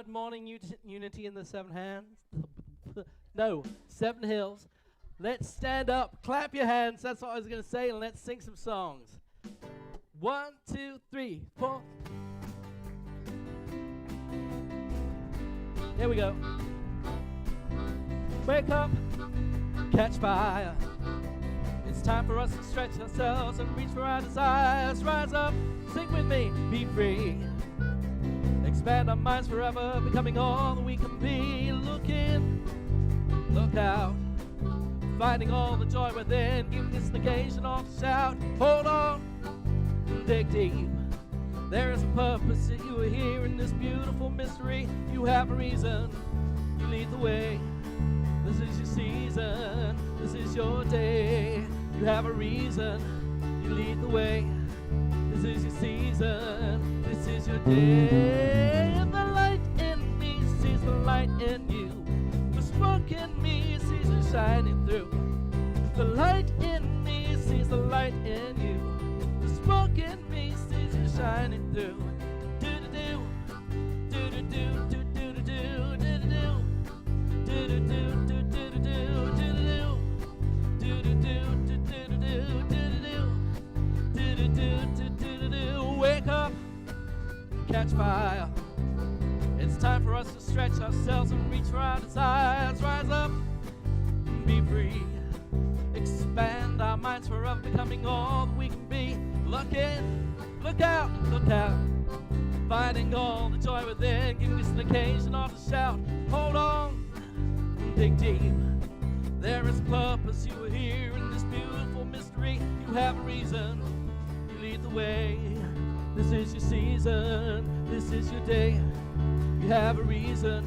Good morning, Unity in the Seven Hands. No, Seven Hills. Let's stand up, clap your hands. That's what I was going to say, and let's sing some songs. 1, 2, 3, 4. Here we go. Wake up, catch fire. It's time for us to stretch ourselves and reach for our desires. Rise up, sing with me, be free. Expand our minds forever, becoming all that we can be. Look in, look out, finding all the joy within. Give this an occasion all to shout. Hold on, dig deep. There is a purpose that you are here in this beautiful mystery. You have a reason, you lead the way. This is your season, this is your day. You have a reason, you lead the way. This is your season, this is your day. And the light in me sees the light in you. The smoke in me sees it shining through. The light in me sees the light in you. The smoke in me sees it shining through. Do-do-do, do-do-do, do-do-do, do-do-do, do-do-do, do-do-do, do-do-do. Wake up, catch fire. It's time for us to stretch ourselves and reach for our desires. Rise up, be free. Expand our minds forever, becoming all that we can be. Look in, look out, look out. Finding all the joy within. Giving us an occasion all to shout. Hold on, dig deep. There is a purpose, you are here in this beautiful mystery. You have a reason, you lead the way. This is your season, this is your day. You have a reason,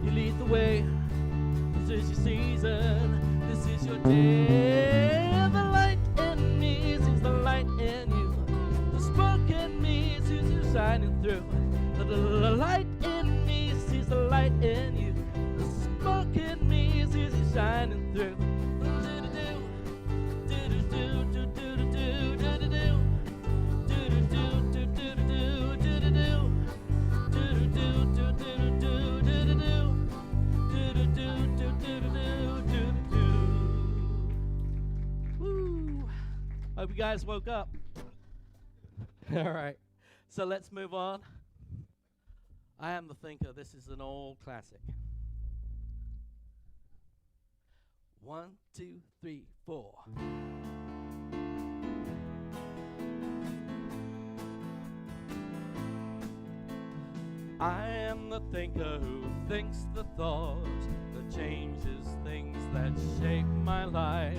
you lead the way. This is your season, this is your day. The light in me sees the light in you. The smoke in me sees you shining through. The light in me sees the light in you. The smoke in me sees you shining through. Hope you guys woke up. All right, so let's move on. I Am the Thinker. This is an old classic. 1, 2, 3, 4. I am the thinker who thinks the thought that changes things that shape my life.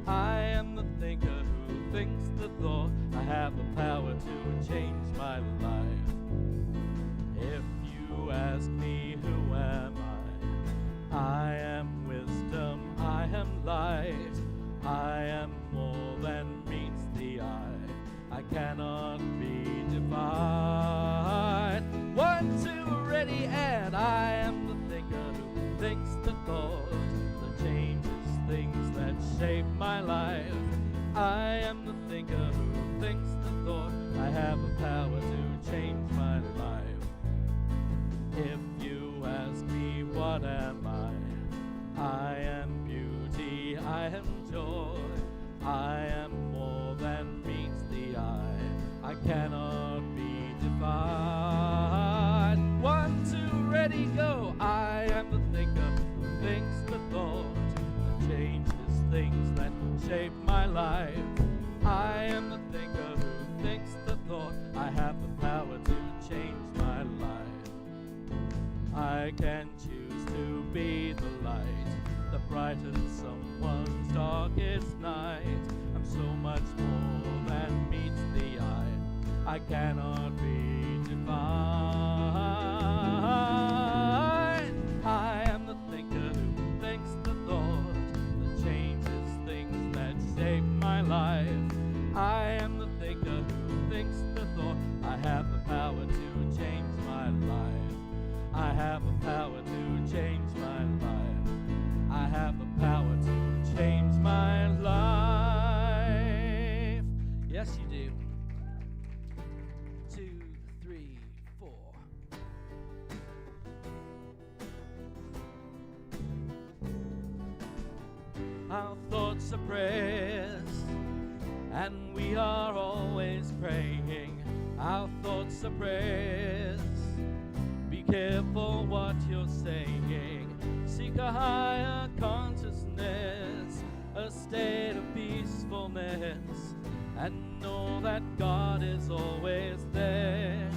I am the thinker who thinks the thought. I have the power to change my life. If you ask me who am I am wisdom, I am light. I am more than meets the eye. I cannot be defined. 1, 2, ready, and I am the thinker who thinks the thought that changes things that shape my life. I am the thinker who thinks the thought. I have the power to change my life. If you ask me what am I am beauty, I am joy. I am more than meets the eye. I cannot be defined. 1, 2, ready, go. I am the thinker who thinks the thought that changes things that shape my life. I am the thinker who thinks the thought. I have the power to change my life. I can choose to be the light that brightens someone's darkest night. I'm so much more than meets the eye. I cannot be defined. I am the thinker who thinks the thought that changes things that shape my life. I am the thinker who thinks the thought. I have the power to change my life. I have the power to change my life. I have the power to change my life. Yes, you do. 2, 3, 4. prayers, and we are always praying our thoughts are prayers. Be careful what you're saying. Seek a higher consciousness, a state of peacefulness, and know that God is always there.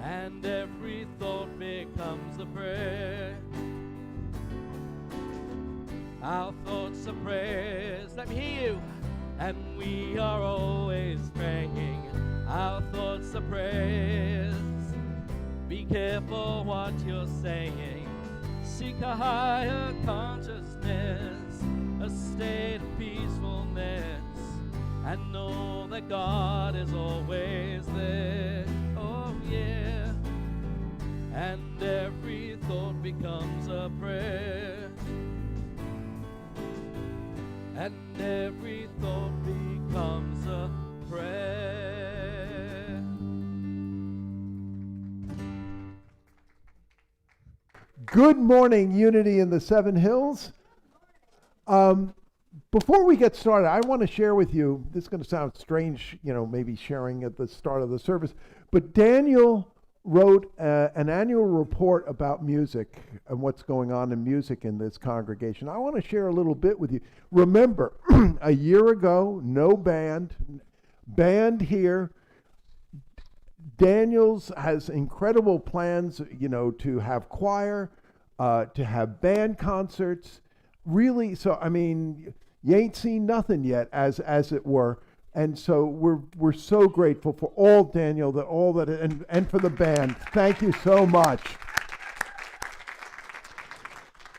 And every thought becomes a prayer. Our thoughts are prayers. Let me hear you. And we are always praying. Our thoughts are prayers. Be careful what you're saying. Seek a higher consciousness, a state of peacefulness, and know that God is always there. Oh yeah. And every thought becomes a prayer. And every thought becomes a prayer. Good morning, Unity in the Seven Hills. Before we get started, I want to share with you, this is going to sound strange, maybe sharing at the start of the service, but Daniel wrote an annual report about music and what's going on in music in this congregation. I want to share a little bit with you. Remember, a year ago, no band here. Daniel's has incredible plans, to have choir, to have band concerts. Really, so, you ain't seen nothing yet, as it were. And so we're so grateful for all Daniel, and for the band. Thank you so much.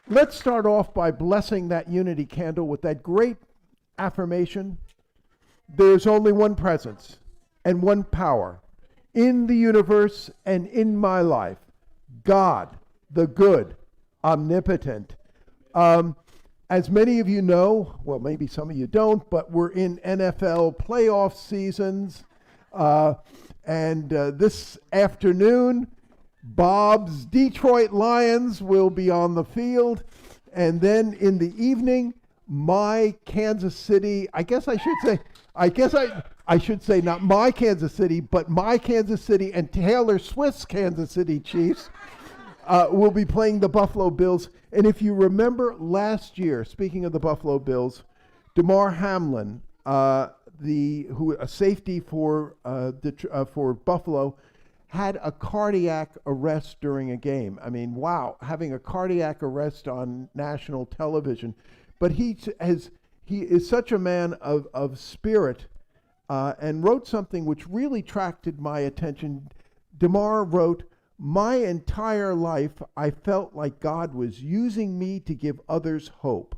Let's start off by blessing that unity candle with that great affirmation. There's only one presence and one power in the universe and in my life. God, the good, omnipotent. As many of you know, well, maybe some of you don't, but we're in NFL playoff seasons. And this afternoon, Bob's Detroit Lions will be on the field. And then in the evening, my Kansas City, I should say not my Kansas City, but my Kansas City and Taylor Swift's Kansas City Chiefs will be playing the Buffalo Bills. And if you remember last year, speaking of the Buffalo Bills, Damar Hamlin, a safety for Buffalo, had a cardiac arrest during a game. Wow, having a cardiac arrest on national television. But he is such a man of spirit, and wrote something which really attracted my attention. Damar wrote, "My entire life, I felt like God was using me to give others hope.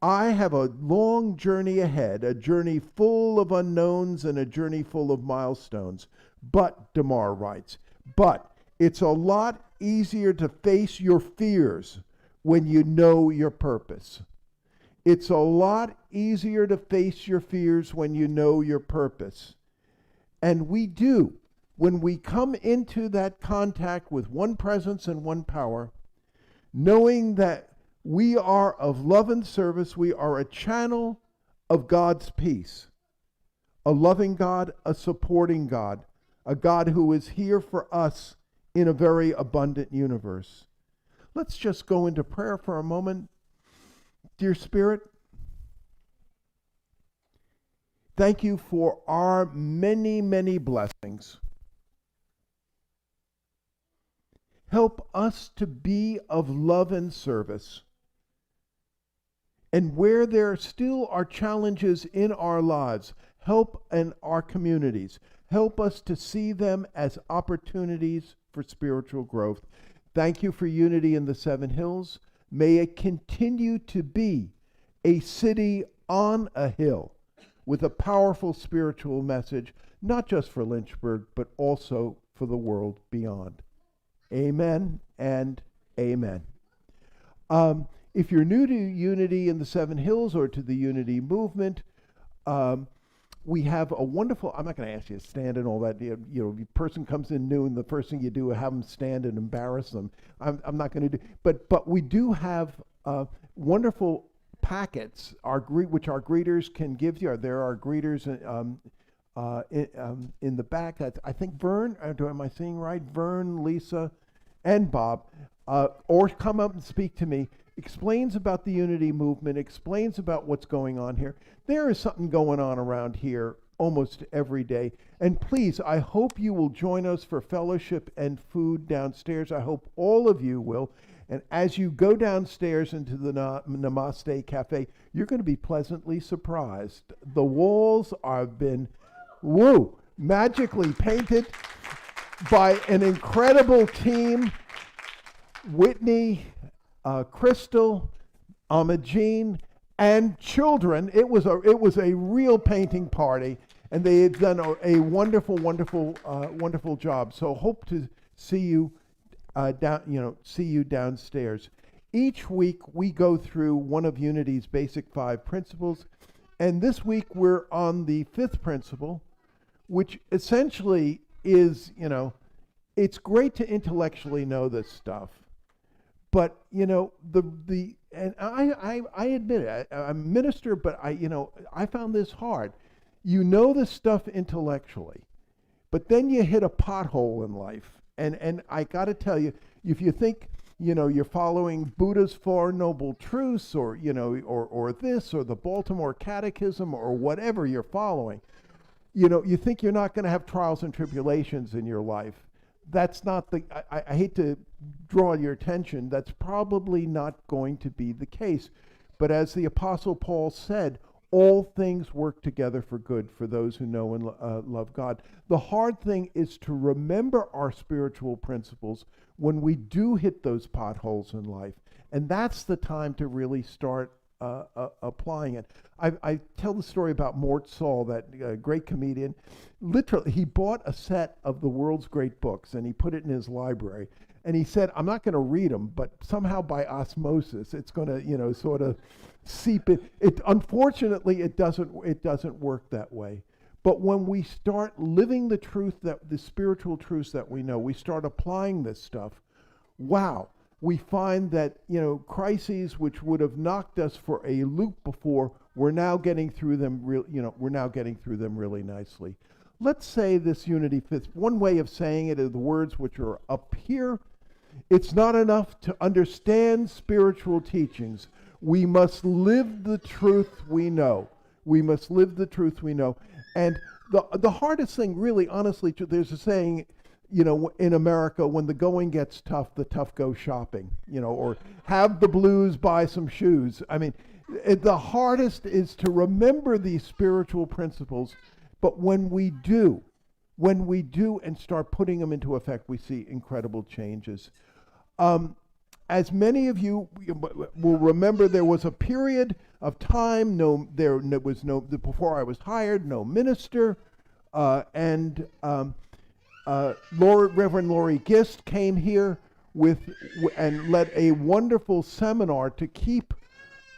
I have a long journey ahead, a journey full of unknowns and a journey full of milestones. But," Damar writes, "but it's a lot easier to face your fears when you know your purpose. It's a lot easier to face your fears when you know your purpose." And we do. When we come into that contact with one presence and one power, knowing that we are of love and service, we are a channel of God's peace, a loving God, a supporting God, a God who is here for us in a very abundant universe. Let's just go into prayer for a moment. Dear Spirit, thank you for our many, many blessings. Help us to be of love and service. And where there still are challenges in our lives, help in our communities. Help us to see them as opportunities for spiritual growth. Thank you for Unity in the Seven Hills. May it continue to be a city on a hill with a powerful spiritual message, not just for Lynchburg, but also for the world beyond. Amen and amen. If you're new to Unity in the Seven Hills or to the Unity movement, we have a wonderful, I'm not going to ask you to stand and all that. A person comes in new and the first thing you do is have them stand and embarrass them. I'm not going to do, but we do have wonderful packets, which our greeters can give you. There are greeters in the back. I think Vern, am I saying right? Vern, Lisa, and Bob, or come up and speak to me, explains about the unity movement, explains about what's going on here. There is something going on around here almost every day. And please, I hope you will join us for fellowship and food downstairs. I hope all of you will. And as you go downstairs into the Namaste Cafe, you're going to be pleasantly surprised. The walls have been, magically painted by an incredible team. Whitney, Crystal, Jean, and children. It was a real painting party, and they had done a wonderful job. So hope to see you downstairs. Each week we go through one of Unity's basic 5 principles, and this week we're on the 5th principle, which essentially is, it's great to intellectually know this stuff, but and I admit it, I'm a minister, but I found this hard. You know this stuff intellectually, but then you hit a pothole in life. And I got to tell you, if you think, you're following Buddha's Four Noble Truths, or this, or the Baltimore Catechism, or whatever you're following, you think you're not going to have trials and tribulations in your life. That's not I hate to draw your attention, that's probably not going to be the case. But as the Apostle Paul said, all things work together for good for those who know and love God. The hard thing is to remember our spiritual principles when we do hit those potholes in life. And that's the time to really start applying it. I tell the story about Mort Saul, that great comedian. Literally, he bought a set of the world's great books and he put it in his library. And he said, I'm not going to read them, but somehow by osmosis, it's going to, sort of seep in. Unfortunately, it doesn't work that way. But when we start living the spiritual truths that we know, we start applying this stuff, wow, we find that, crises which would have knocked us for a loop before, we're now getting through them really nicely. Let's say this unity fits. One way of saying it are the words which are up here. It's not enough to understand spiritual teachings. We must live the truth we know. We must live the truth we know. And the hardest thing, really, honestly, there's a saying, in America, when the going gets tough, the tough go shopping, or have the blues, buy some shoes. I mean, the hardest is to remember these spiritual principles, but when we do and start putting them into effect, we see incredible changes. As many of you will remember, there was a period of time, there was no, before I was hired, no minister, and Reverend Laurie Gist came here and led a wonderful seminar to keep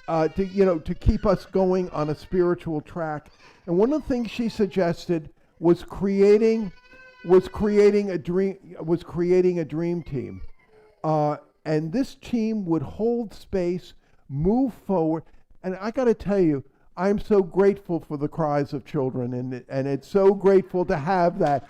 us going on a spiritual track. And one of the things she suggested was creating a dream team. And this team would hold space, move forward. And I got to tell you, I'm so grateful for the cries of children, and it's so grateful to have that.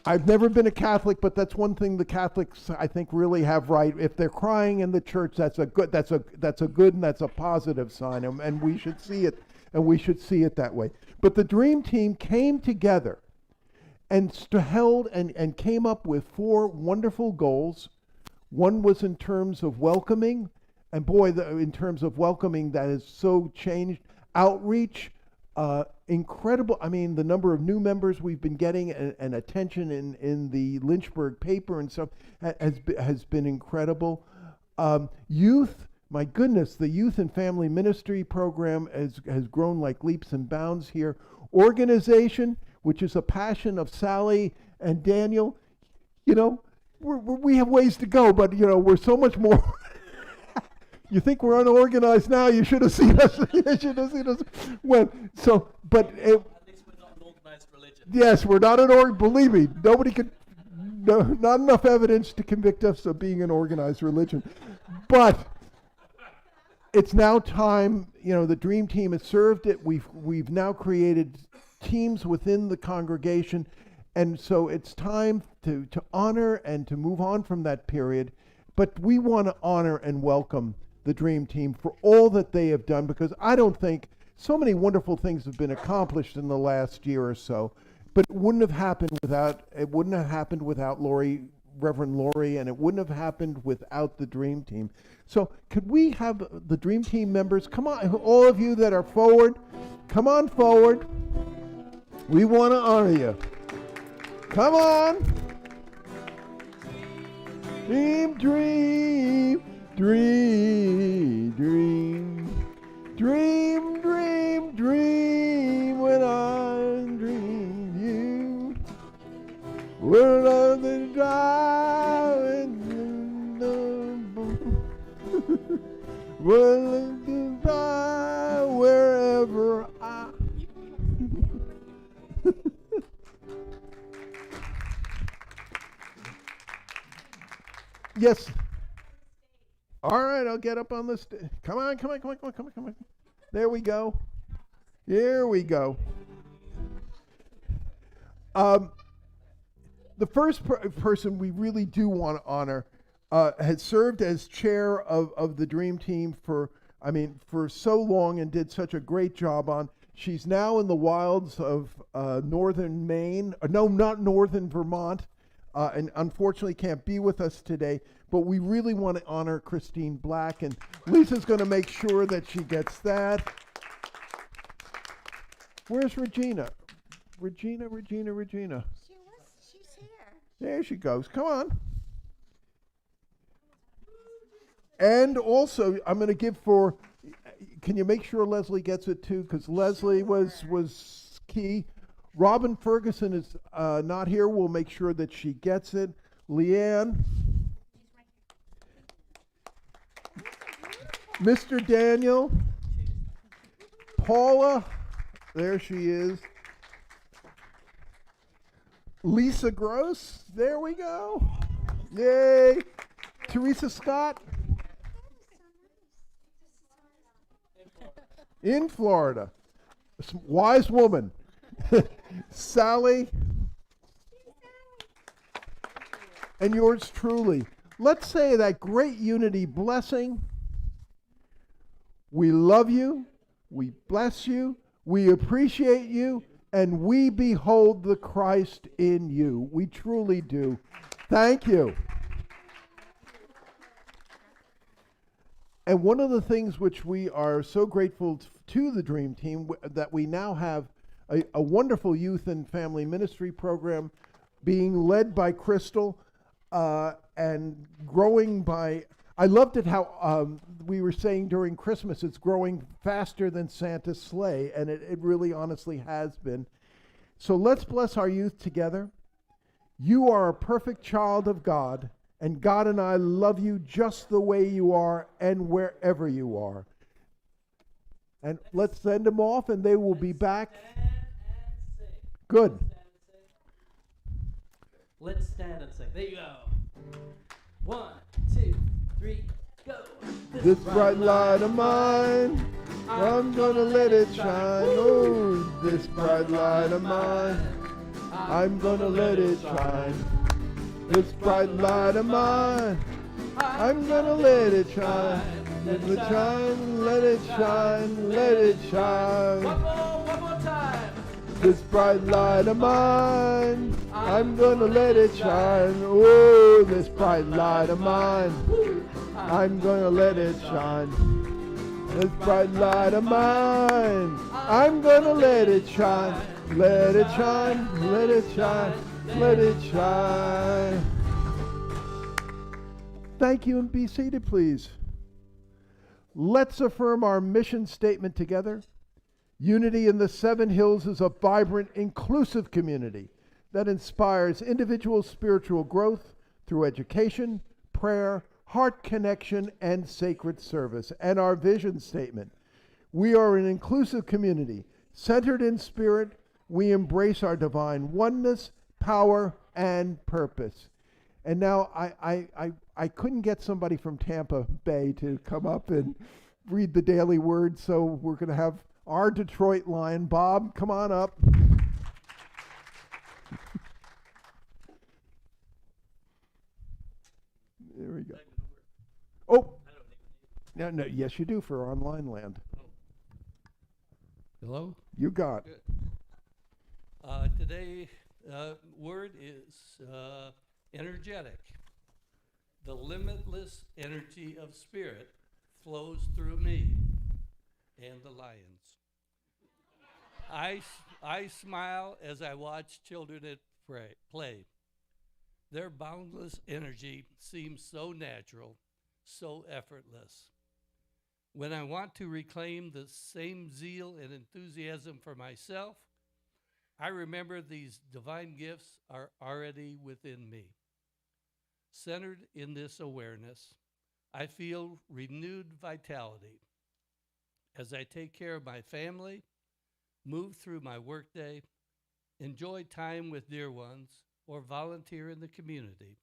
I've never been a Catholic, but that's one thing the Catholics, I think, really have right. If they're crying in the church, that's a good and that's a positive sign, and we should see it, that way. But the dream team came together and held and came up with 4 wonderful goals. One was in terms of welcoming, and boy, in terms of welcoming, that has so changed. Outreach, incredible. I mean, the number of new members we've been getting and attention in the Lynchburg paper and stuff has been incredible. Youth, my goodness, the youth and family ministry program has grown like leaps and bounds here. Organization, which is a passion of Sally and Daniel, we have ways to go, but we're so much more. You think we're unorganized now? You should have seen us. When so, but at least we're not an organized religion. Yes, we're not an org. Believe me, nobody could No, not enough evidence to convict us of being an organized religion. But it's now time, the Dream Team has served it. We've now created teams within the congregation. And so it's time to honor and to move on from that period. But we want to honor and welcome the Dream Team for all that they have done, because I don't think so many wonderful things have been accomplished in the last year or so. But it wouldn't have happened without Lori, Reverend Lori, and it wouldn't have happened without the Dream Team. So could we have the Dream Team members, come on, all of you that are forward, come on forward. We want to honor you. Come on. Dream, dream, dream, dream. Dream, dream, dream when I dream you. We're loving driving in the we're looking by wherever I Yes. All right, I'll get up on the stage. Come on. There we go. Here we go. The first person we really do want to honor has served as chair of the Dream Team for so long and did such a great job on. She's now in the wilds of northern Maine. No, not northern Vermont. And unfortunately can't be with us today, but we really want to honor Christine Black, and Lisa's going to make sure that she gets that. Where's Regina? Regina. She's here. There she goes. Come on. And also, I'm going to give can you make sure Leslie gets it too? Because Leslie was key. Robin Ferguson is not here. We'll make sure that she gets it. Leanne. Mr. Daniel. Paula. There she is. Lisa Gross. There we go. Yay. Teresa Scott. In Florida. Wise woman. Sally, and yours truly. Let's say that great unity blessing. We love you, we bless you, we appreciate you, and we behold the Christ in you. We truly do. Thank you. And one of the things which we are so grateful to the Dream Team, that we now have a wonderful youth and family ministry program being led by Crystal and growing by, I loved it how we were saying during Christmas, it's growing faster than Santa's sleigh, and it really honestly has been. So let's bless our youth together. You are a perfect child of God, and God and I love you just the way you are and wherever you are. And let's send them off, and they will be back. Good. Let's stand and sing. There you go. 1, 2, 3, go. This bright light of mine, I'm gonna let it shine. Oh, this bright light of mine, I'm gonna let it shine. This bright light of mine, I'm gonna let it shine. Let it shine, let it shine, let it shine. One more time. This bright light of mine, I'm gonna let it shine. Oh, this bright light of mine, I'm gonna let it shine. This bright light of mine, I'm gonna let it shine. Let it shine, let it shine, let it shine. Thank you, and be seated, please. Let's affirm our mission statement together. Unity in the Seven Hills is a vibrant, inclusive community that inspires individual spiritual growth through education, prayer, heart connection, and sacred service. And our vision statement: we are an inclusive community centered in spirit. We embrace our divine oneness, power, and purpose. And now I couldn't get somebody from Tampa Bay to come up and read the Daily Word, so we're going to have our Detroit line. Bob, come on up. There we go. Oh, no, yes, you do for online land. Hello? You got. Good. Today, word is energetic. The limitless energy of spirit flows through me and the lions. I smile as I watch children at play. Their boundless energy seems so natural, so effortless. When I want to reclaim the same zeal and enthusiasm for myself, I remember these divine gifts are already within me. Centered in this awareness, I feel renewed vitality as I take care of my family, move through my workday, enjoy time with dear ones, or volunteer in the community.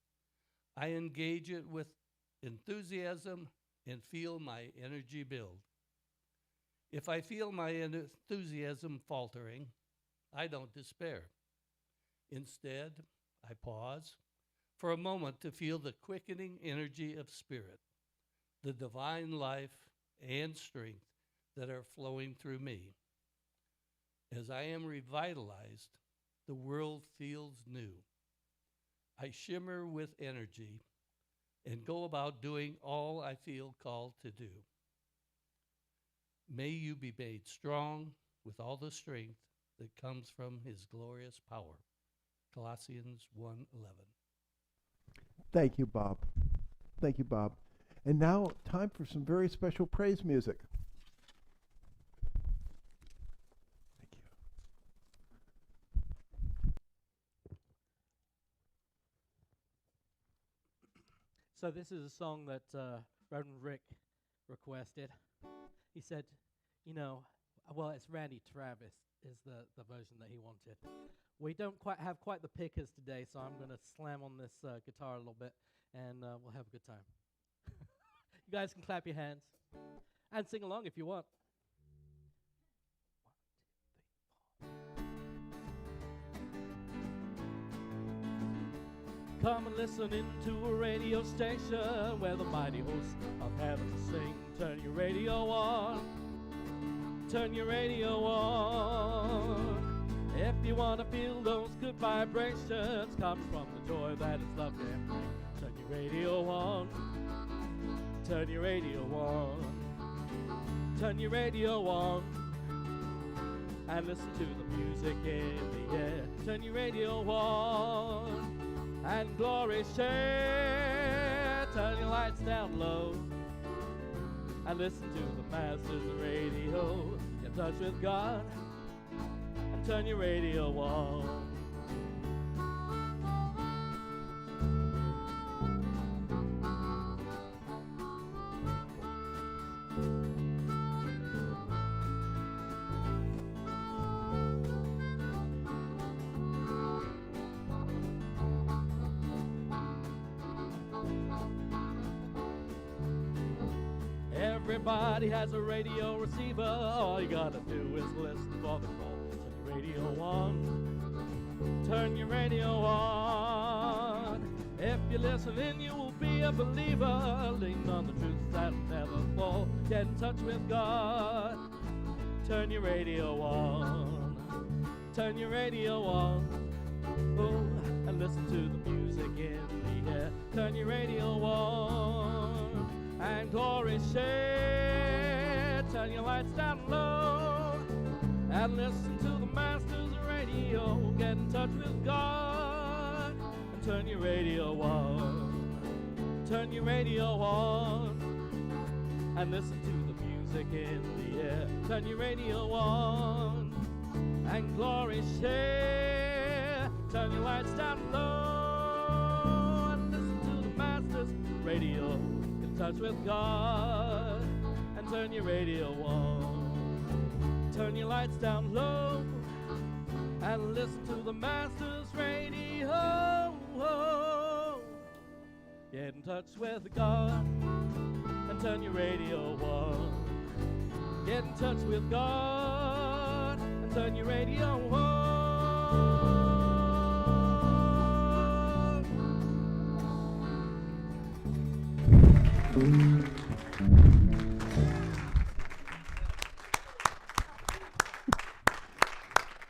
I engage it with enthusiasm and feel my energy build. If I feel my enthusiasm faltering, I don't despair. Instead, I pause for a moment to feel the quickening energy of spirit, the divine life and strength that are flowing through me. As I am revitalized, the world feels new. I shimmer with energy and go about doing all I feel called to do. May you be made strong with all the strength that comes from his glorious power. Colossians 1:11. Thank you, Bob. Thank you, Bob. And now, time for some very special praise music. Thank you. So this is a song that Reverend Rick requested. He said, well, it's Randy Travis is the version that he wanted. We don't have quite the pickers today, so I'm going to slam on this guitar a little bit, and we'll have a good time. You guys can clap your hands and sing along if you want. Come and listen into a radio station where the mighty hosts of heaven sing. Turn your radio on. Turn your radio on. If you want to feel those good vibrations come from the joy that is love can bring. Turn your radio on. Turn your radio on. Turn your radio on. And listen to the music in the air. Turn your radio on. And glory share. Turn your lights down low and listen to the Masters Radio. Get in touch with God and turn your radio on. Everybody has a radio receiver. All you gotta do is listen for the call. Turn your radio on. Turn your radio on. If you listen in, you will be a believer. Lean on the truth that'll never fall. Get in touch with God. Turn your radio on. Turn your radio on. Oh, and listen to the music in the air. Turn your radio on. And glory share. Turn your lights down low and listen to the Masters Radio. Get in touch with God and turn your radio on. Turn your radio on and listen to the music in the air. Turn your radio on and glory share. Turn your lights down low and listen to the Masters Radio. Touch with God and turn your radio on. Turn your lights down low and listen to the Masters Radio. Get in touch with God and turn your radio on. Get in touch with God and turn your radio on.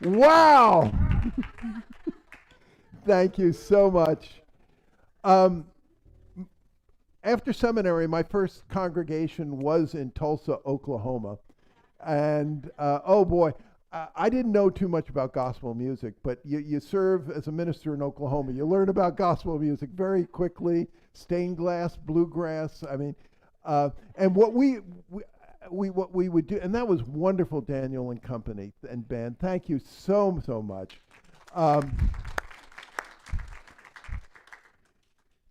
Wow! Thank you so much. After seminary, my first congregation was in Tulsa, Oklahoma. And oh boy, I didn't know too much about gospel music, but you serve as a minister in Oklahoma. You learn about gospel music very quickly, stained glass, bluegrass. I mean, and what we would do, and that was wonderful, Daniel and company and band. Thank you so much.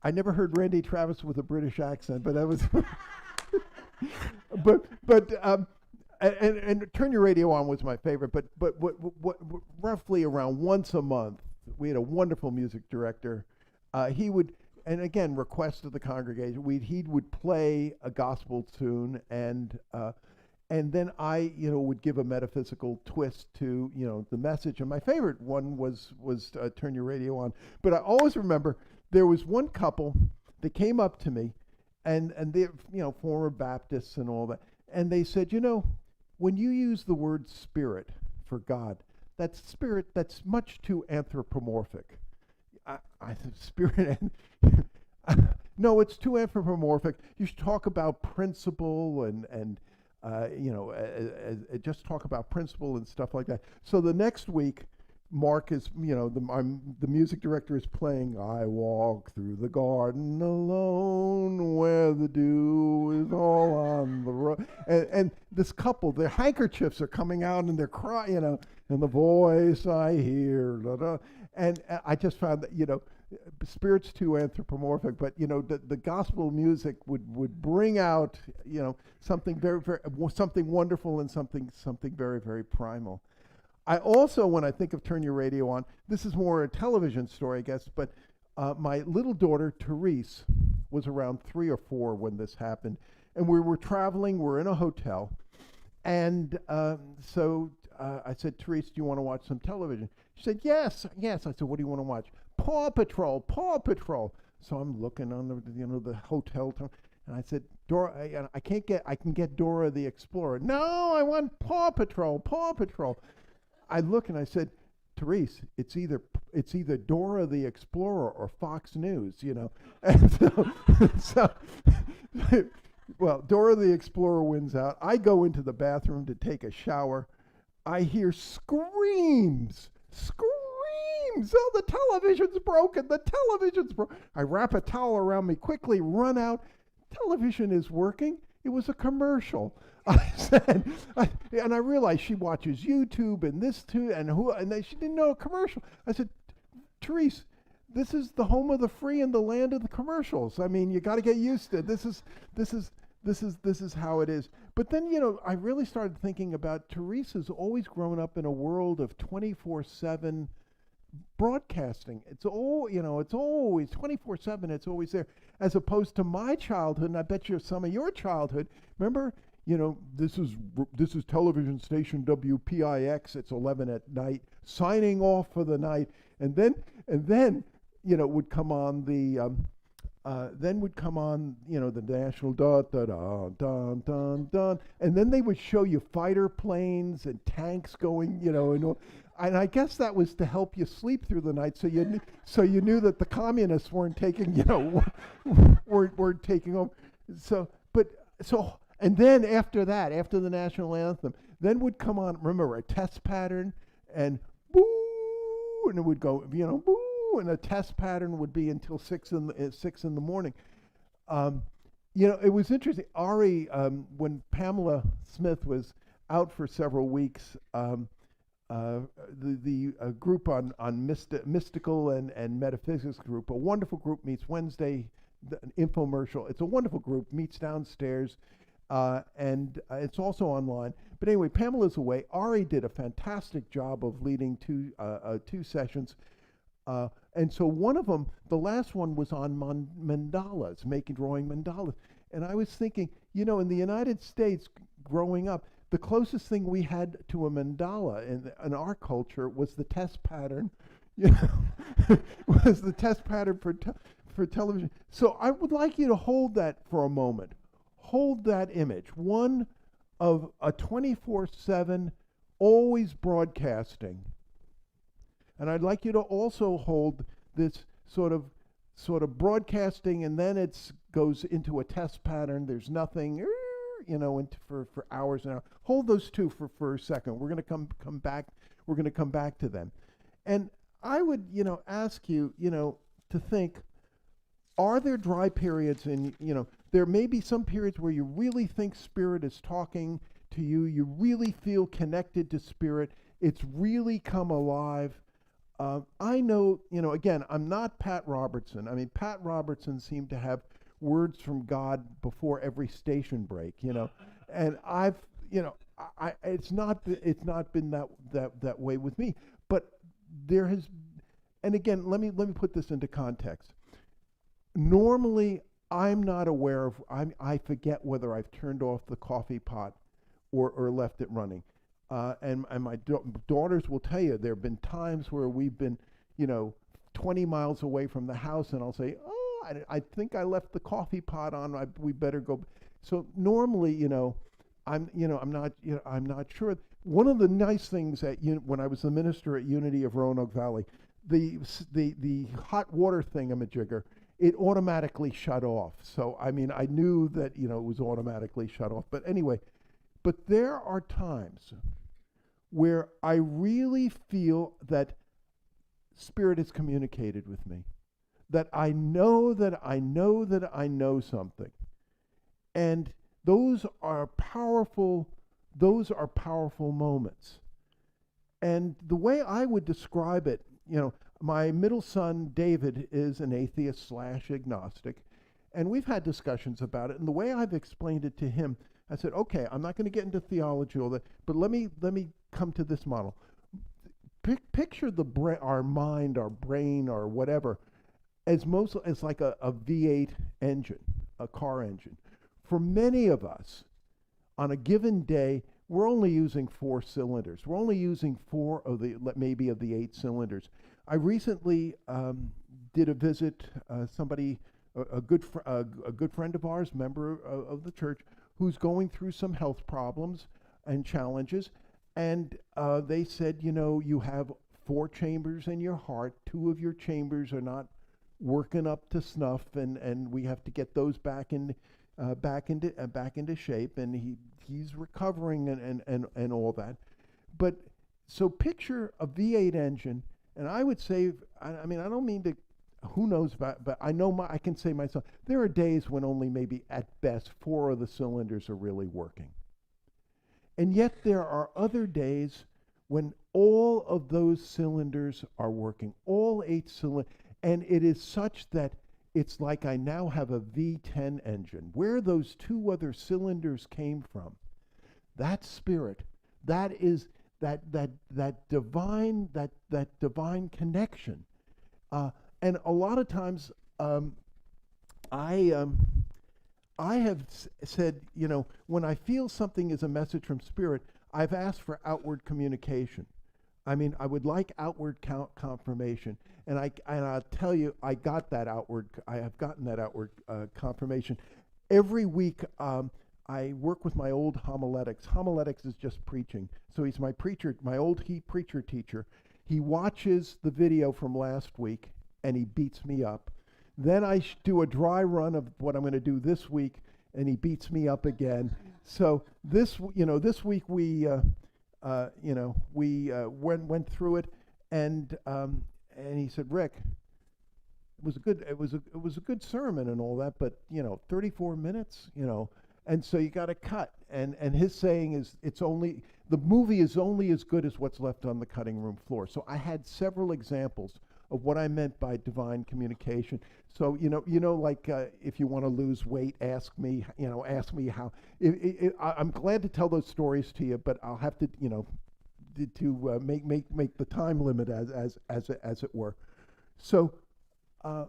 I never heard Randy Travis with a British accent, but that was, and Turn Your Radio On was my favorite. But what roughly around once a month, we had a wonderful music director. He would, and again, request of the congregation. He would play a gospel tune, and then I, would give a metaphysical twist to, the message. And my favorite one was Turn Your Radio On. But I always remember there was one couple that came up to me, and they're, former Baptists and all that, and they said, when you use the word spirit for God, that's spirit, that's much too anthropomorphic. I said, spirit, no, it's too anthropomorphic. You should talk about principle and just talk about principle and stuff like that. So the next week, Mark is, the music director is playing I Walk Through the Garden Alone Where the Dew is All on the Road. And this couple, their handkerchiefs are coming out and they're crying, and the voice I hear. Da, da. And I just found that, spirit's too anthropomorphic, but, the gospel music would bring out, something very, very, something wonderful and something very, very primal. I also, when I think of Turn Your Radio On, this is more a television story, I guess, but my little daughter, Therese, was around 3 or 4 when this happened. And we were traveling, we're in a hotel. And so I said, Therese, do you want to watch some television? She said, yes. I said, what do you want to watch? Paw Patrol. So I'm looking on the hotel, and I said, Dora, I can get Dora the Explorer. No, I want Paw Patrol. I look and I said, Therese, it's either Dora the Explorer or Fox News, And so well, Dora the Explorer wins out. I go into the bathroom to take a shower. I hear screams. Oh, the television's broken. I wrap a towel around me, quickly run out. Television is working. It was a commercial. I said, and I realized she watches YouTube and this too, and she didn't know a commercial. I said, Therese, this is the home of the free and the land of the commercials. I mean, you got to get used to it. This is how it is. But then, I really started thinking about Therese has always grown up in a world of 24/7 broadcasting. It's always 24/7. It's always there, as opposed to my childhood. And I bet you some of your childhood. Remember, this is television station WPIX. It's 11 at night, signing off for the night, and then would come on the the national da da da dun dun dun, and then they would show you fighter planes and tanks going, and I guess that was to help you sleep through the night, so you knew that the communists weren't taking weren't taking over. And then after that, after the national anthem, then would come on, remember, a test pattern, and boo, and it would go, boo, and a test pattern would be until 6 in the morning. It was interesting. Ari, when Pamela Smith was out for several weeks, the group on mystical and metaphysics group, a wonderful group, meets Wednesday, the infomercial. It's a wonderful group, meets downstairs. And it's also online. But anyway, Pamela's away. Ari did a fantastic job of leading two sessions. And so one of them, the last one was on mandalas, drawing mandalas. And I was thinking, in the United States, growing up, the closest thing we had to a mandala in our culture was the test pattern, was the test pattern for television. So I would like you to hold that for a moment. Hold that image, one of a 24/7, always broadcasting. And I'd like you to also hold this sort of broadcasting, and then it goes into a test pattern. There's nothing, for hours and hours. Hold those two for a second. We're going to come back. We're going to come back to them. And I would, ask you, to think, are there dry periods there may be some periods where you really think Spirit is talking to you. You really feel connected to Spirit. It's really come alive. I know, again, I'm not Pat Robertson. I mean, Pat Robertson seemed to have words from God before every station break, and I've, it's not been that way with me. But there has, and again, let me put this into context. Normally, I'm not aware of, I forget whether I've turned off the coffee pot or left it running. And my daughters will tell you, there have been times where we've been, 20 miles away from the house, and I'll say, oh, I think I left the coffee pot on. We better go. So normally, I'm not sure. One of the nice things when I was the minister at Unity of Roanoke Valley, the hot water thingamajigger, it automatically shut off. So I knew that it was automatically shut off. But anyway, there are times where I really feel that Spirit has communicated with me, that I know something. And those are powerful moments. And the way I would describe it, my middle son, David, is an atheist / agnostic, and we've had discussions about it. And the way I've explained it to him, I said, okay, I'm not going to get into theology all that, but let me come to this model. Picture our mind, our brain, or whatever, as like a V8 engine, a car engine. For many of us, on a given day, we're only using 4 cylinders. We're only using 4 of the 8 cylinders. I recently did a visit, a good friend of ours, member of the church, who's going through some health problems and challenges, and they said, you have 4 chambers in your heart. 2 of your chambers are not working up to snuff, and we have to get those back into shape. And he's recovering and all that. But so picture a V8 engine, and I would say, I don't mean to. Who knows about, but I know I can say myself, there are days when only maybe at best 4 of the cylinders are really working. And yet there are other days when all of those cylinders are working, all 8 cylinders, and it is such that it's like I now have a V10 engine. Where those 2 other cylinders came from, that Spirit, that is that divine connection. And a lot of times, I have said, when I feel something is a message from Spirit, I've asked for outward communication. I would like outward confirmation, and I'll tell you, I have gotten that outward confirmation. Every week, I work with my old homiletics. Homiletics is just preaching. So he's my old preacher teacher. He watches the video from last week, and he beats me up. Then I do a dry run of what I'm going to do this week, and he beats me up again. So this week we went through it, and he said, Rick, it was a good sermon and all that, but 34 minutes, and so you got to cut. And his saying is, the movie is only as good as what's left on the cutting room floor. So I had several examples of what I meant by divine communication. So like if you want to lose weight, ask me how. I'm glad to tell those stories to you, but I'll have to make the time limit as it were. So, uh,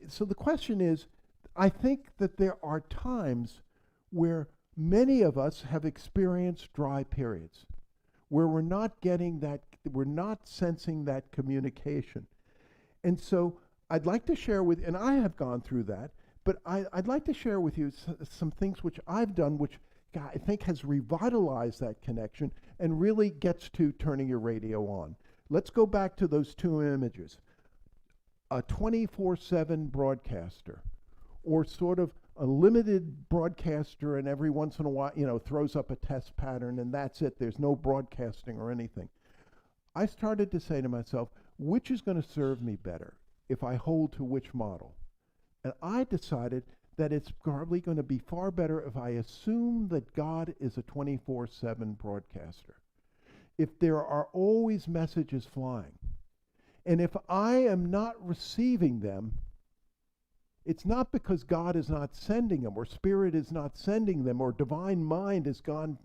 so the question is, I think that there are times where many of us have experienced dry periods, where we're not getting that, we're not sensing that communication. And so I'd like to share with, and I have gone through that, but I'd like to share with you some things which I've done, which I think has revitalized that connection and really gets to turning your radio on. Let's go back to those two images. A 24/7 broadcaster, or sort of a limited broadcaster, and every once in a while, throws up a test pattern, and that's it. There's no broadcasting or anything. I started to say to myself, which is going to serve me better if I hold to which model? And I decided that it's probably going to be far better if I assume that God is a 24/7 broadcaster. If there are always messages flying, and if I am not receiving them, it's not because God is not sending them, or Spirit is not sending them, or divine mind has gone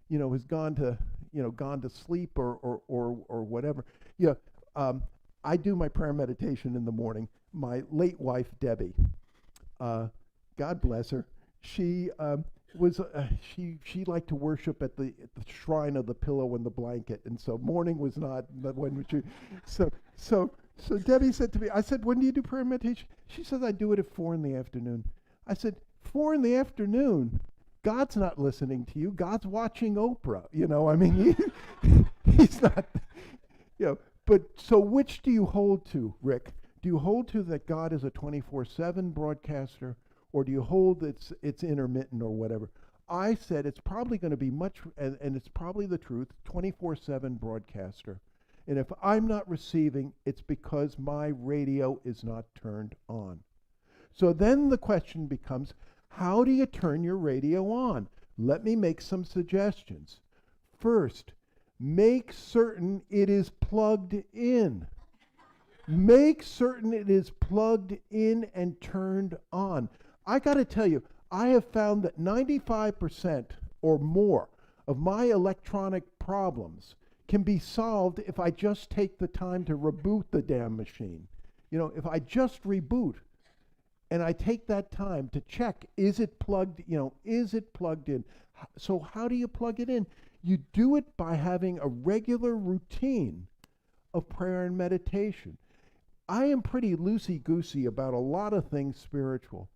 to sleep, or whatever. I do my prayer meditation in the morning. My late wife, Debbie, God bless her, she she liked to worship at the shrine of the pillow and the blanket, and so morning was not when she. So Debbie said to me, I said, when do you do prayer meditation? She says, I do it at 4 p.m. I said, 4 p.m? God's not listening to you. God's watching Oprah. He's not. But so which do you hold to, Rick? Do you hold to that God is a 24/7 broadcaster, or do you hold it's intermittent or whatever? I said it's probably going to be much, and it's probably the truth, 24/7 broadcaster. And if I'm not receiving, it's because my radio is not turned on. So then the question becomes, how do you turn your radio on? Let me make some suggestions. First, make certain it is plugged in. Make certain it is plugged in and turned on. I got to tell you, I have found that 95% or more of my electronic problems can be solved if I just take the time to reboot the damn machine. If I just reboot and I take that time to check, is it plugged in? So how do you plug it in? You do it by having a regular routine of prayer and meditation. I am pretty loosey-goosey about a lot of things spiritual,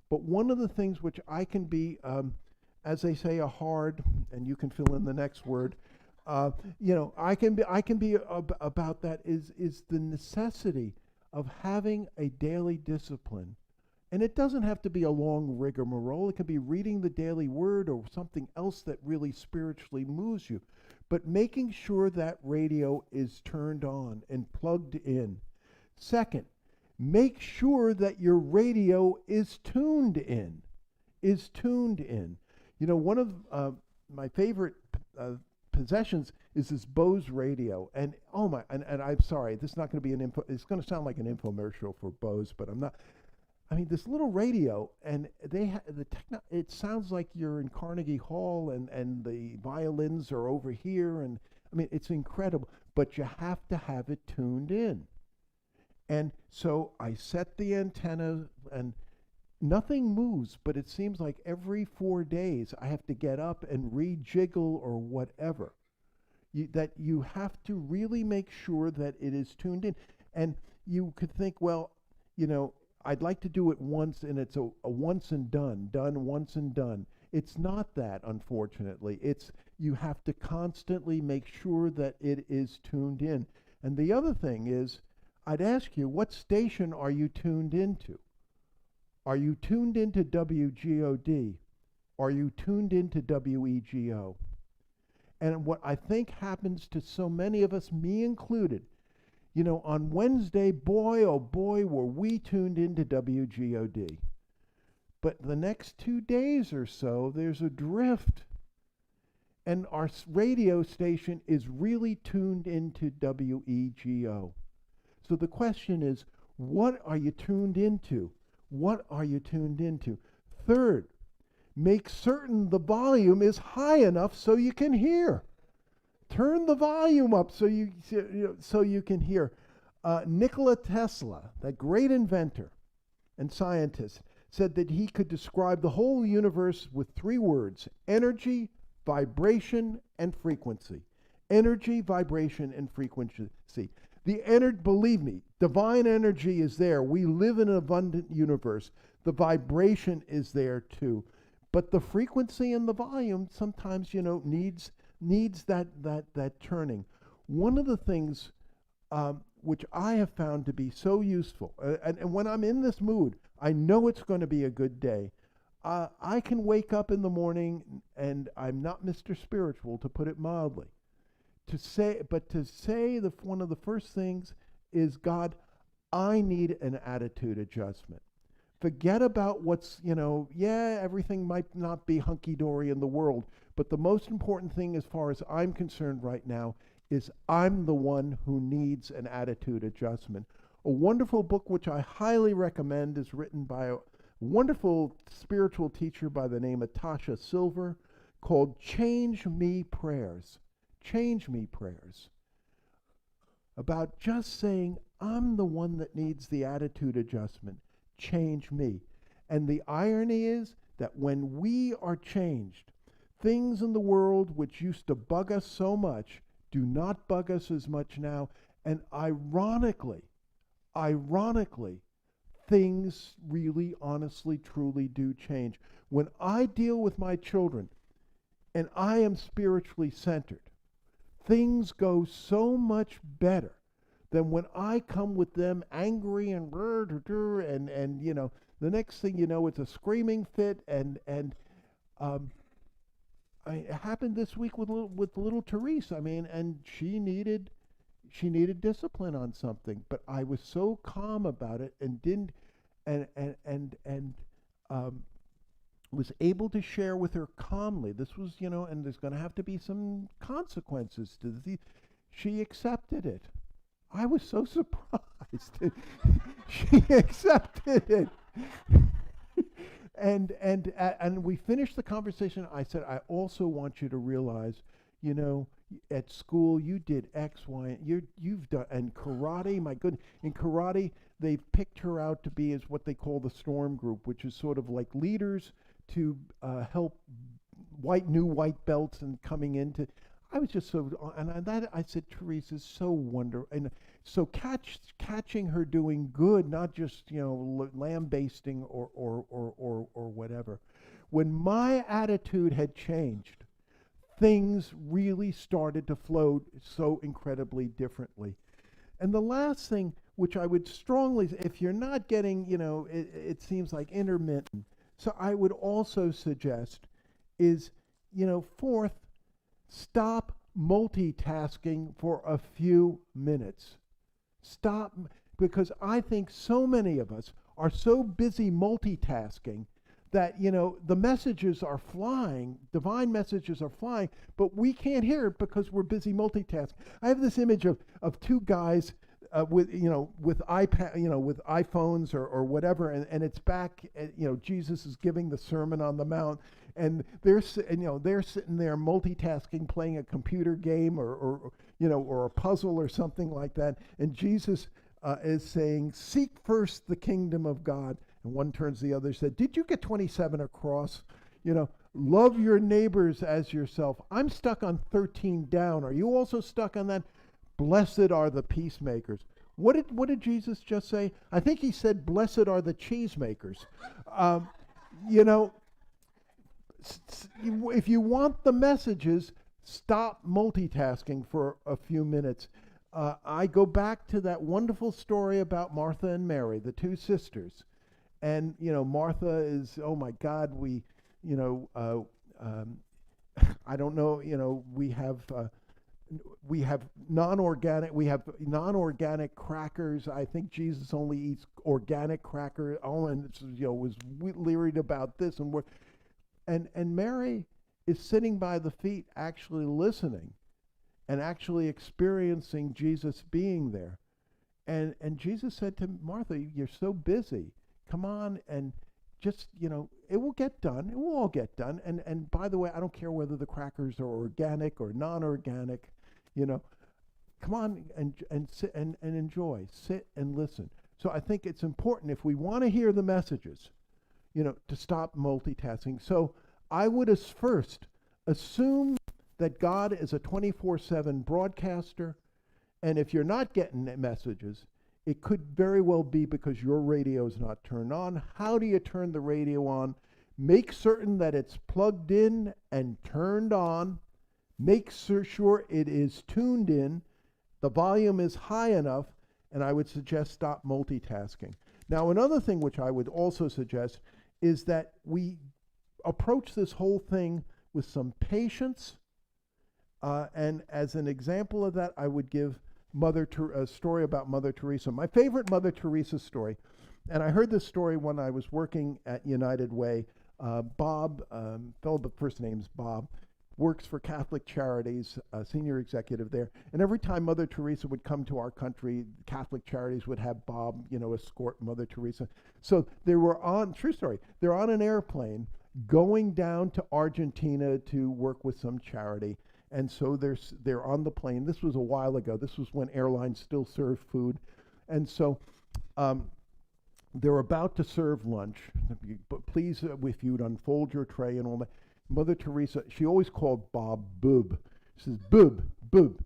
but one of the things which I can be, as they say, a hard, and you can fill in the next word, I can be about that is the necessity of having a daily discipline. And it doesn't have to be a long rigmarole. It could be reading the daily word or something else that really spiritually moves you. But making sure that radio is turned on and plugged in. Second, make sure that your radio is tuned in. One of my favorite possessions is this Bose radio, and and I'm sorry, this is not going to be it's going to sound like an infomercial for Bose, but I'm not. This little radio, and it sounds like you're in Carnegie Hall, and the violins are over here, and it's incredible, but you have to have it tuned in. And so I set the antenna, and nothing moves, but it seems like every 4 days I have to get up and rejiggle or whatever. You have to really make sure that it is tuned in. And you could think, well, I'd like to do it once, and it's a once and done once and done. It's not that, unfortunately. You have to constantly make sure that it is tuned in. And the other thing is, I'd ask you, what station are you tuned into? Are you tuned into WGOD? Are you tuned into WEGO? And what I think happens to so many of us, me included, on Wednesday, boy, oh boy, were we tuned into WGOD. But the next 2 days or so, there's a drift. And our radio station is really tuned into WEGO. So the question is, what are you tuned into? What are you tuned into? Third, make certain the volume is high enough so you can hear. Turn the volume up so you can hear. Nikola Tesla, that great inventor and scientist, said that he could describe the whole universe with 3 words: energy, vibration, and frequency. Energy, vibration, and frequency. Believe me, divine energy is there. We live in an abundant universe. The vibration is there too. But the frequency and the volume sometimes, needs that turning. One of the things which I have found to be so useful, and when I'm in this mood, I know it's going to be a good day. I can wake up in the morning, and I'm not Mr. Spiritual, to put it mildly. One of the first things is, God, I need an attitude adjustment. Forget about what's, everything might not be hunky-dory in the world, but the most important thing as far as I'm concerned right now is I'm the one who needs an attitude adjustment. A wonderful book which I highly recommend is written by a wonderful spiritual teacher by the name of Tasha Silver, called Change Me Prayers. Change Me Prayers. About just saying, I'm the one that needs the attitude adjustment. Change me. And the irony is that when we are changed, things in the world which used to bug us so much do not bug us as much now. And ironically, things really, honestly, truly do change. When I deal with my children and I am spiritually centered, things go so much better than when I come with them angry and the next thing you know, it's a screaming fit. It happened this week with little Therese. And she needed discipline on something, but I was so calm about it and didn't was able to share with her calmly. This was, and there's going to have to be some consequences to this. She accepted it. I was so surprised. She accepted it. And we finished the conversation. I said, I also want you to realize, at school you did X, Y, you've done, and karate, my goodness, in karate they've picked her out to be as what they call the storm group, which is sort of like leaders to help new white belts and coming into. I was just so, I said, Teresa's so wonderful, and so catching her doing good, not just lambasting or whatever. When my attitude had changed, things really started to flow so incredibly differently. And the last thing, which I would strongly, if you're not getting, it seems like intermittent, so I would also suggest is, fourth, stop multitasking for a few minutes. Stop, because I think so many of us are so busy multitasking that, the messages are flying, divine messages are flying, but we can't hear it because we're busy multitasking. I have this image of 2 guys with iPad, with iPhones or whatever, and it's back, Jesus is giving the Sermon on the Mount, and they're sitting there multitasking, playing a computer game or a puzzle or something like that, and Jesus is saying, "Seek first the kingdom of God." And one turns to the other and said, "Did you get 27 across? Love your neighbors as yourself." I'm stuck on 13 down. Are you also stuck on that? Blessed are the peacemakers. What did Jesus just say? I think he said, "Blessed are the cheesemakers." If you want the messages, stop multitasking for a few minutes. I go back to that wonderful story about Martha and Mary, the 2 sisters. And, Martha is, oh my God, I don't know, we have non-organic crackers. I think Jesus only eats organic crackers. And was leery about this, and Mary is sitting by the feet, actually listening, and actually experiencing Jesus being there. And Jesus said to Martha, "You're so busy. Come on, and just, it will get done. It will all get done. And by the way, I don't care whether the crackers are organic or non-organic, come on and sit and enjoy. Sit and listen. So I think it's important if we want to hear the messages, to stop multitasking. So I would first assume that God is a 24/7 broadcaster, and if you're not getting messages, it could very well be because your radio is not turned on. How do you turn the radio on? Make certain that it's plugged in and turned on. Make sure it is tuned in. The volume is high enough, and I would suggest stop multitasking. Now, another thing which I would also suggest is that we approach this whole thing with some patience. And as an example of that, I would give a story about Mother Teresa. My favorite Mother Teresa story, and I heard this story when I was working at United Way. Bob, fellow, but first name's Bob, works for Catholic Charities, senior executive there. And every time Mother Teresa would come to our country, Catholic Charities would have Bob, escort Mother Teresa. So true story, they're on an airplane going down to Argentina to work with some charity. And so they're on the plane. This was a while ago. This was when airlines still served food. And so they're about to serve lunch. But please, if you'd unfold your tray and all that. Mother Teresa, she always called Bob Boob. She says, Boob,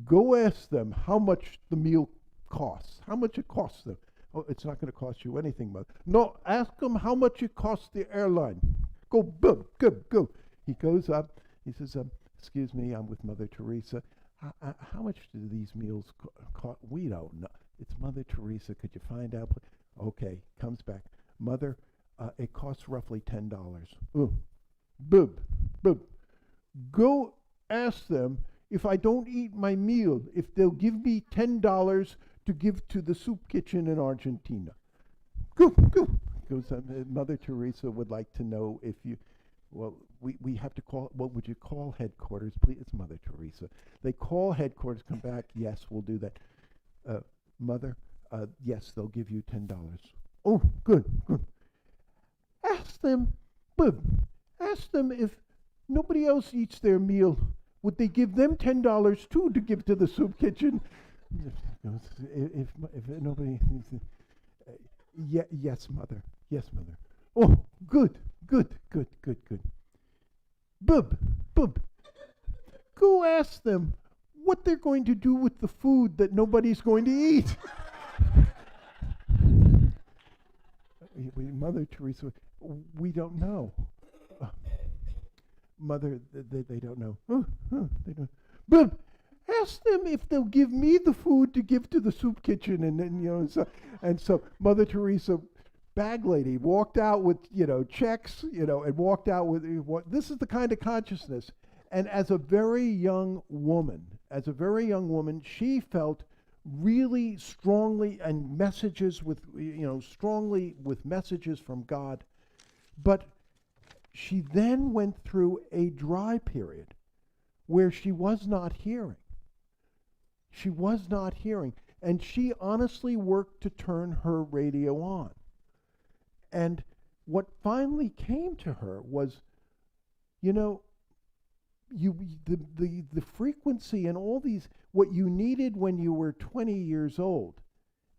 go ask them how much the meal costs. How much it costs them. Oh, it's not going to cost you anything, Mother. No, ask them how much it costs the airline. Go, Boob, go. He goes up. He says, excuse me, I'm with Mother Teresa. How much do these meals cost? We don't know. It's Mother Teresa. Could you find out? Okay, comes back. Mother, it costs roughly $10. Ooh. Boob. Go ask them if I don't eat my meal, if they'll give me $10 to give to the soup kitchen in Argentina. Go. Goes, Mother Teresa would like to know if you, we have to call, what would you call headquarters, please? It's Mother Teresa. They call headquarters, come back, yes, we'll do that. Mother, yes, they'll give you $10. Oh, good. Ask them, ask them if nobody else eats their meal, would they give them $10 too to give to the soup kitchen? If nobody, yes, Mother. Oh, good. Bub, go ask them what they're going to do with the food that nobody's going to eat. Mother Teresa, we don't know. Mother, they don't know. They don't. But ask them if they'll give me the food to give to the soup kitchen, and so Mother Teresa, bag lady, walked out with checks, and walked out with this is the kind of consciousness. And as a very young woman, she felt really strongly and strongly with messages from God, but she then went through a dry period where she was not hearing. And she honestly worked to turn her radio on. And what finally came to her was, the frequency and all these, what you needed when you were 20 years old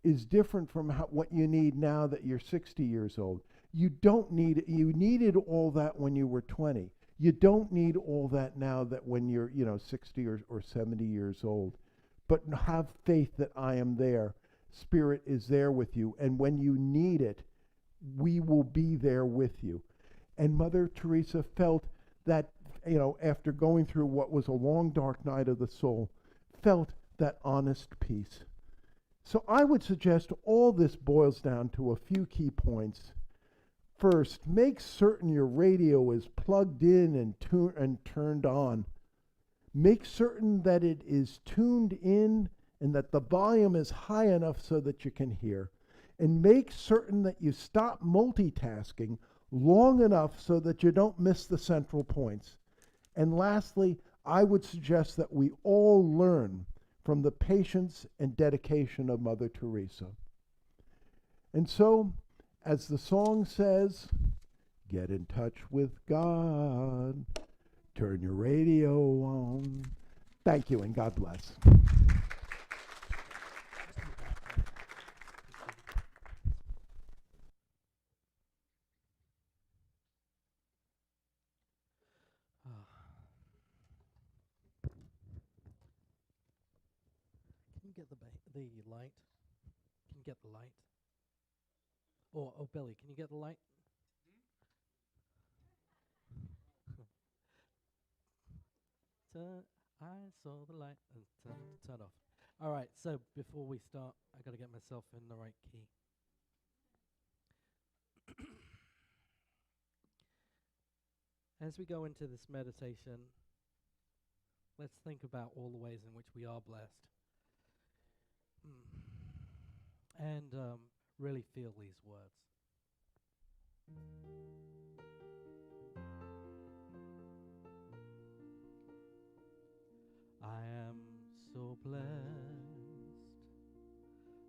is different from what you need now that you're 60 years old. You needed all that when you were 20. You don't need all that now that when you're, 60 or 70 years old. But have faith that I am there. Spirit is there with you. And when you need it, we will be there with you. And Mother Teresa felt that, after going through what was a long, dark night of the soul, felt that honest peace. So I would suggest all this boils down to a few key points. First, make certain your radio is plugged in and turned on. Make certain that it is tuned in and that the volume is high enough so that you can hear. And make certain that you stop multitasking long enough so that you don't miss the central points. And lastly, I would suggest that we all learn from the patience and dedication of Mother Teresa. And so, as the song says, get in touch with God. Turn your radio on. Thank you, and God bless. you get the light? Can you get the light? Or oh, Billy, can you get the light? I saw the light and turn off. All right. So before we start, I got to get myself in the right key. As we go into this meditation, let's think about all the ways in which we are blessed. And really feel these words. I am so blessed.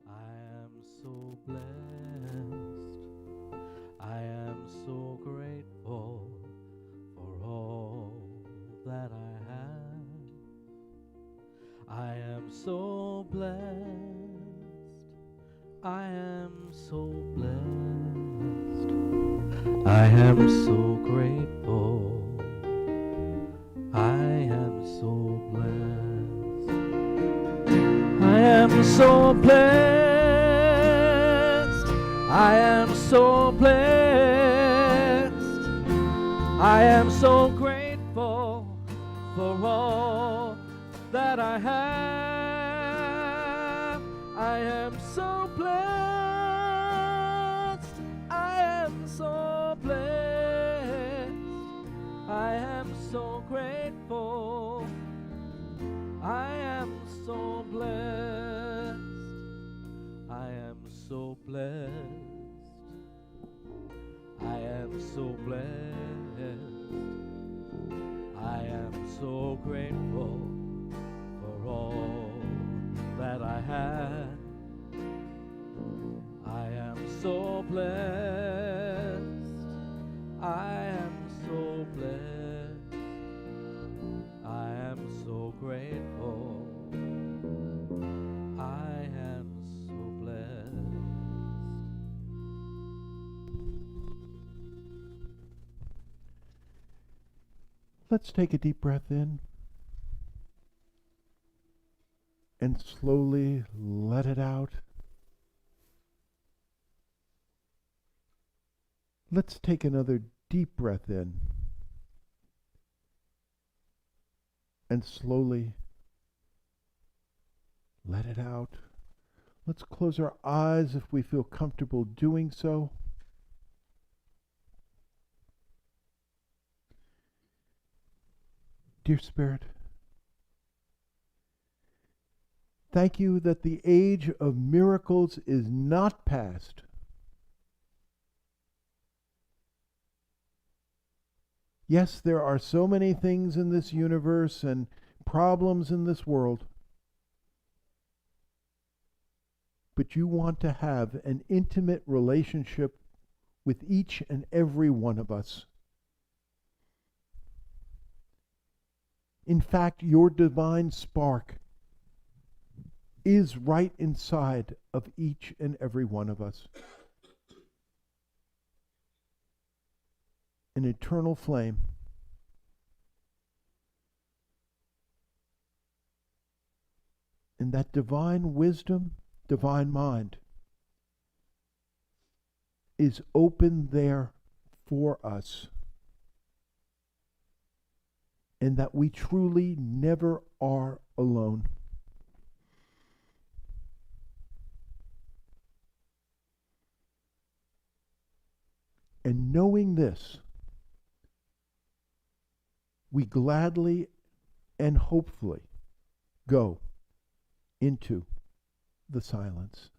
I am so blessed. I am so grateful for all that I have. I am so blessed. I am so blessed. I am so grateful. I am so blessed. I am so blessed. I am so blessed. I am so grateful for all that I have. I am so blessed. I am so blessed. I am so grateful. I am so blessed. I am so blessed. I am so blessed. I am so grateful for all that I have. I am so blessed. I am so blessed. I am so grateful. I am so blessed. Let's take a deep breath in and slowly let it out. Let's take another deep breath in and slowly let it out. Let's close our eyes if we feel comfortable doing so. Dear Spirit, thank you that the age of miracles is not past. Yes, there are so many things in this universe and problems in this world, but you want to have an intimate relationship with each and every one of us. In fact, your divine spark is right inside of each and every one of us. An eternal flame. And that divine wisdom, divine mind, is open there for us. And that we truly never are alone. And knowing this, we gladly and hopefully go into the silence.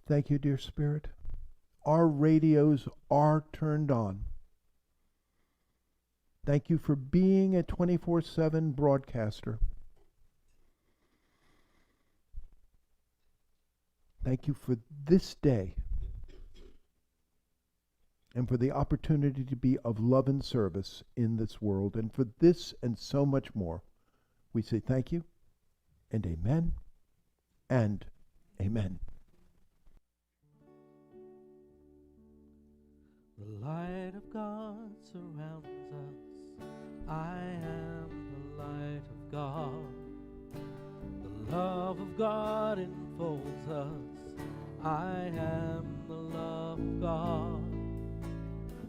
Thank you, dear Spirit. Our radios are turned on. Thank you for being a 24/7 broadcaster. Thank you for this day and for the opportunity to be of love and service in this world. And for this and so much more, we say thank you and amen and amen. The light of God surrounds us. I am the light of God. The love of God enfolds us. I am the love of God.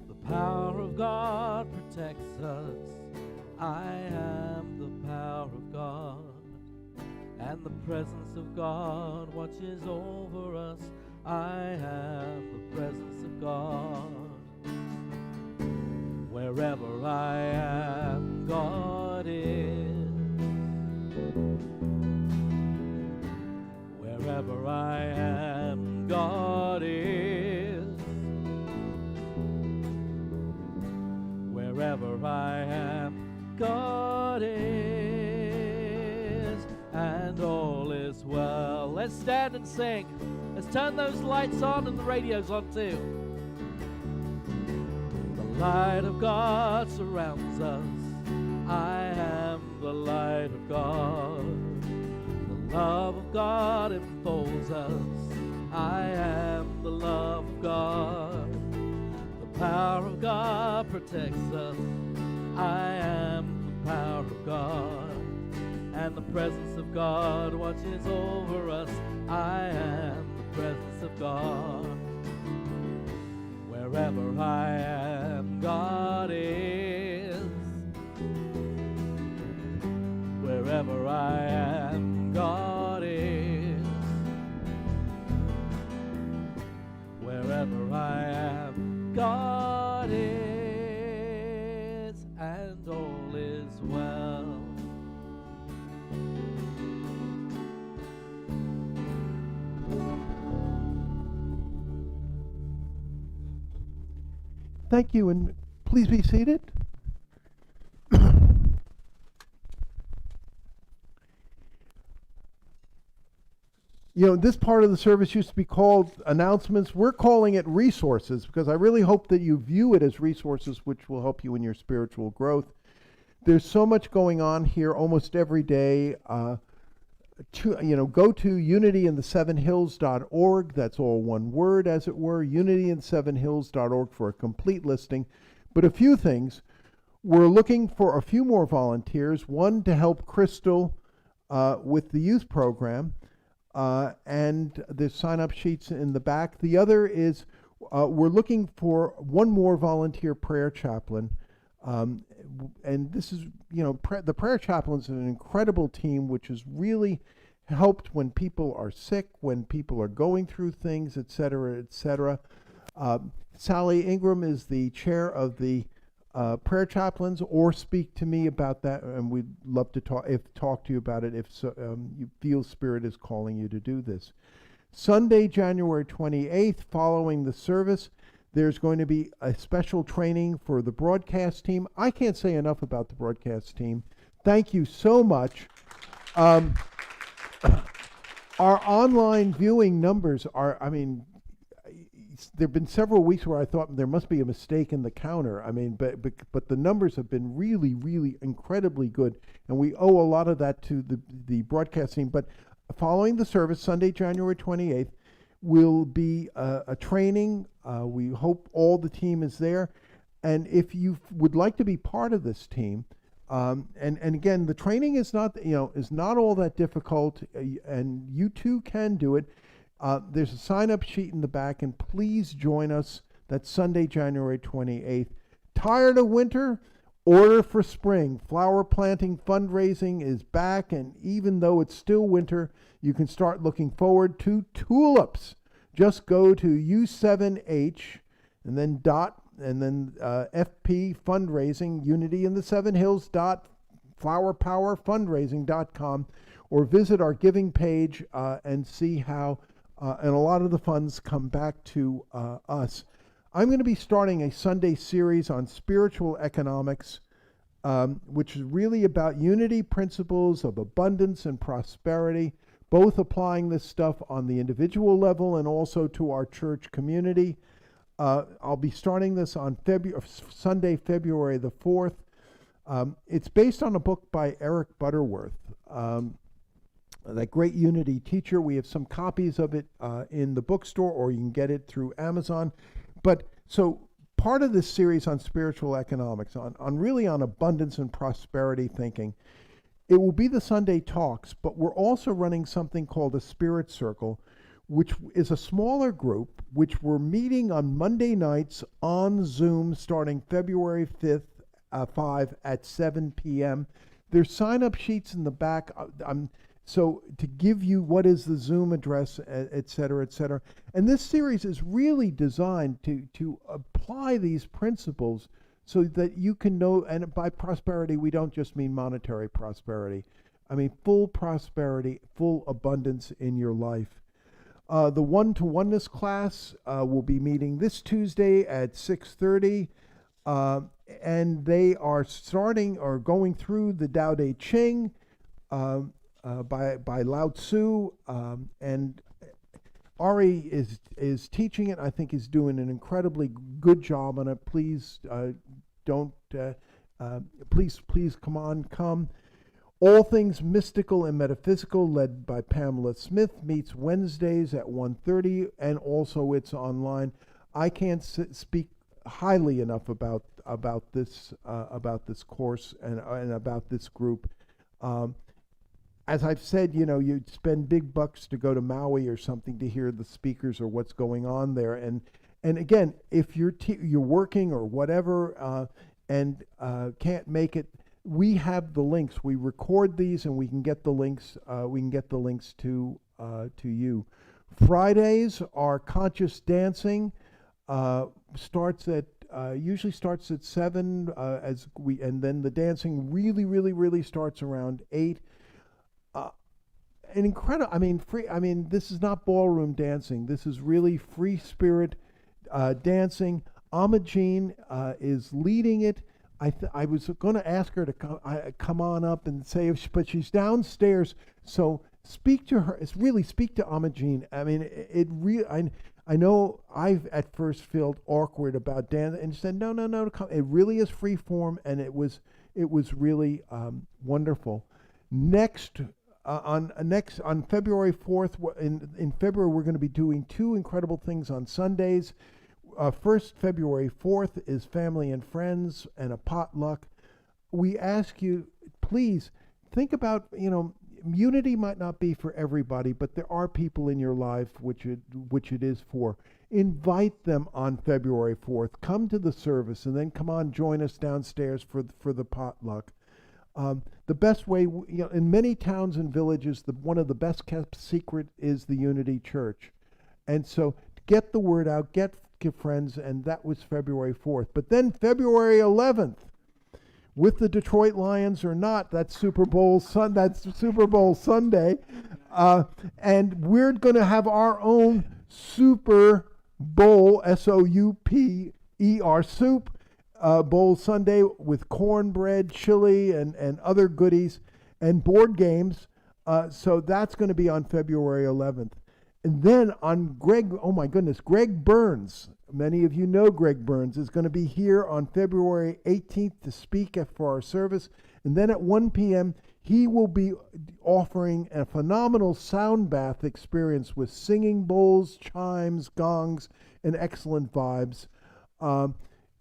The power of God protects us. I am the power of God. And the presence of God watches over us. I have the presence of God. Wherever I am, God is. Wherever I am, God is. Wherever I am, God is. And all is well. Let's stand and sing. Let's turn those lights on and the radios on too. The light of God surrounds us. I am the light of God. The love of God enfolds us. I am the love of God. The power of God protects us. I am the power of God. And the presence of God watches over us. I am the presence of God. Wherever I am, God is. Wherever I am, God is. Wherever I am, God is. And all is well. Thank you, and please be seated. You know, this part of the service used to be called announcements. We're calling it resources because I really hope that you view it as resources which will help you in your spiritual growth. There's so much going on here almost every day. Go to unityinthesevenhills.org. That's all one word, as it were, unityinthesevenhills.org for a complete listing. But a few things. We're looking for a few more volunteers, one to help Crystal with the youth program, and there's sign-up sheets in the back. The other is we're looking for one more volunteer prayer chaplain. And this is, the prayer chaplains are an incredible team which has really helped when people are sick, when people are going through things, et cetera, et cetera. Sally Ingram is the chair of the prayer chaplains, or speak to me about that, and we'd love to talk to you about it if you feel Spirit is calling you to do this. Sunday, January 28th, following the service, there's going to be a special training for the broadcast team. I can't say enough about the broadcast team. Thank you so much. Our online viewing numbers are, there have been several weeks where I thought there must be a mistake in the counter. But the numbers have been really, really incredibly good, and we owe a lot of that to the broadcast team. But following the service, Sunday, January 28th, will be a training. We hope all the team is there. And if you would like to be part of this team, and again, the training is not all that difficult, and you too can do it. There's a sign-up sheet in the back, and please join us. That's Sunday, January 28th. Tired of winter? Order for spring. Flower planting fundraising is back, and even though it's still winter, you can start looking forward to tulips. Just go to U7H and then FP fundraising, unityinthesevenhills.flowerpowerfundraising.com, or visit our giving page and see how and a lot of the funds come back to us. I'm going to be starting a Sunday series on spiritual economics, which is really about unity principles of abundance and prosperity, both applying this stuff on the individual level and also to our church community. I'll be starting this on Sunday, February the 4th. It's based on a book by Eric Butterworth, that great Unity teacher. We have some copies of it in the bookstore, or you can get it through Amazon. But so part of this series on spiritual economics, on really on abundance and prosperity thinking, it will be the Sunday talks, but we're also running something called a Spirit Circle, which is a smaller group, which we're meeting on Monday nights on Zoom starting February 5th, 5 at 7 p.m. There's sign-up sheets in the back. So to give you what is the Zoom address, et cetera, et cetera. And this series is really designed to apply these principles so that you can know, and by prosperity, we don't just mean monetary prosperity. I mean full prosperity, full abundance in your life. The one-to-oneness class will be meeting this Tuesday at 6:30. And they are starting or going through the Tao Te Ching by Lao Tzu, and Ari is teaching it. I think he's doing an incredibly good job on it. Please please come. All Things Mystical and Metaphysical, led by Pamela Smith, meets Wednesdays at 1:30, and also it's online. I can't speak highly enough about this course and about this group. As I've said, you'd spend big bucks to go to Maui or something to hear the speakers or what's going on there. And again, if you're working or whatever and can't make it, we have the links. We record these and we can get the links. To you. Fridays are conscious dancing. Usually starts at 7 and then the dancing really starts around 8. An incredible, this is not ballroom dancing. This is really free spirit dancing. Amajine is leading it. I was going to ask her to come on up and say, but she's downstairs. So speak to her. It's really speak to Amajine. I know I've at first felt awkward about dancing and said, no, it really is free form, and it was really wonderful. On February 4th, in February, we're going to be doing two incredible things on Sundays. First, February 4th is Family and Friends and a potluck. We ask you, please, think about, unity might not be for everybody, but there are people in your life which it is for. Invite them on February 4th. Come to the service, and then come on, join us downstairs for the potluck. The best way, in many towns and villages, one of the best kept secret is the Unity Church. And so get the word out, get friends, and that was February 4th. But then February 11th, with the Detroit Lions or not, that's Super Bowl Sunday. And we're going to have our own Super Bowl, SOUPER, soup, Bowl Sunday with cornbread, chili, and other goodies, and board games. So that's going to be on February 11th. And then on Greg Burns, many of you know Greg Burns, is going to be here on February 18th to speak for our service. And then at 1 p.m., he will be offering a phenomenal sound bath experience with singing bowls, chimes, gongs, and excellent vibes.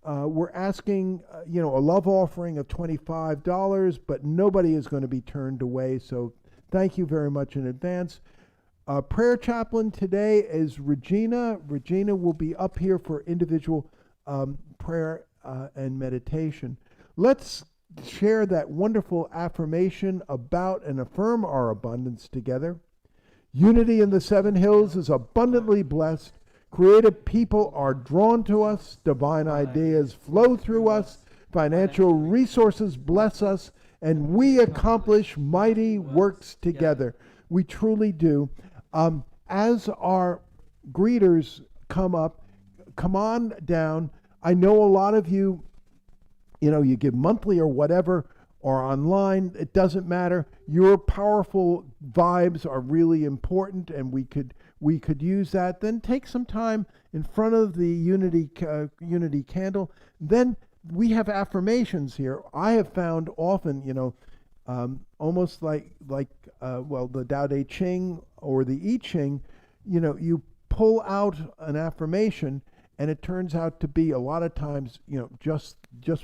We're asking, a love offering of $25, but nobody is going to be turned away. So thank you very much in advance. Prayer chaplain today is Regina. Regina will be up here for individual prayer and meditation. Let's share that wonderful affirmation about and affirm our abundance together. Unity in the Seven Hills is abundantly blessed. Creative people are drawn to us. Divine ideas flow through us. Financial resources bless us. And we accomplish mighty works together. We truly do. as our greeters come up, come on down. I know a lot of you, you give monthly or whatever, or online. It doesn't matter. Your powerful vibes are really important, and we could use that. Then take some time in front of the unity candle. Then we have affirmations here. I have found often, almost like the Tao Te Ching or the I Ching, you pull out an affirmation, and it turns out to be a lot of times, just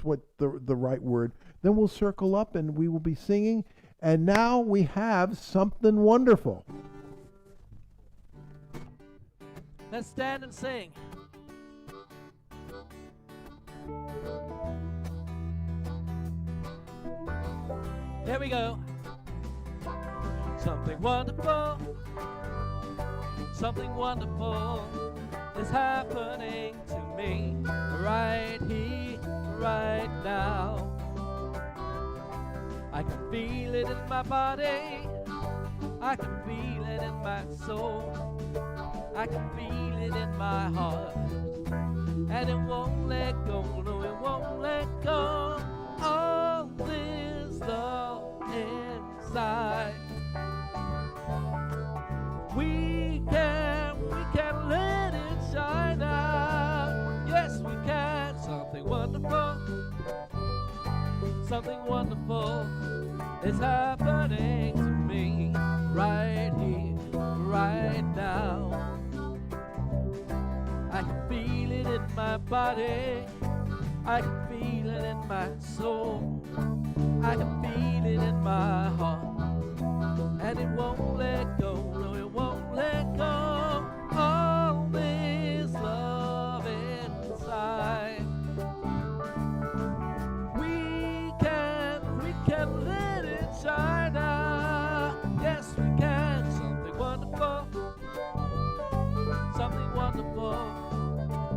what the right word. Then we'll circle up and we will be singing. And now we have something wonderful. Let's stand and sing. Here we go. Something wonderful is happening to me right here, right now. I can feel it in my body, I can feel it in my soul, I can feel it in my heart, and it won't let go, no it won't let go. All this love inside. We can let it shine out. Yes, we can. Something wonderful is happening to me right here, right now. I can feel it in my body, I can feel it in my soul, I can feel it in my heart, and it won't let go, no it won't let go. All this love inside. We can let it shine out. Yes, we can. Something wonderful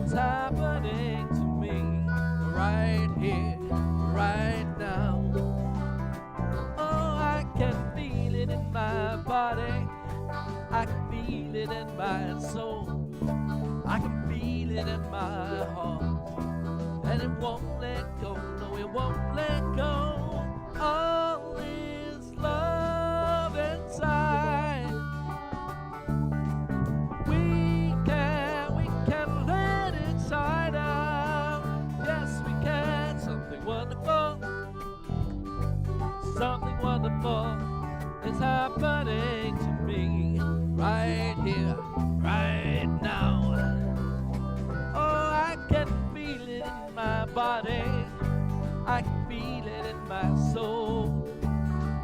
is happening to me right here, right now. Oh, I can feel it in my body, I can feel it in my soul, I can feel it in my heart, and it won't let go, no it won't let go. All is love inside. We can let it shine out. Yes, we can. Something wonderful is happening to me right here, right now. Oh, I can feel it in my body, I can feel it in my soul,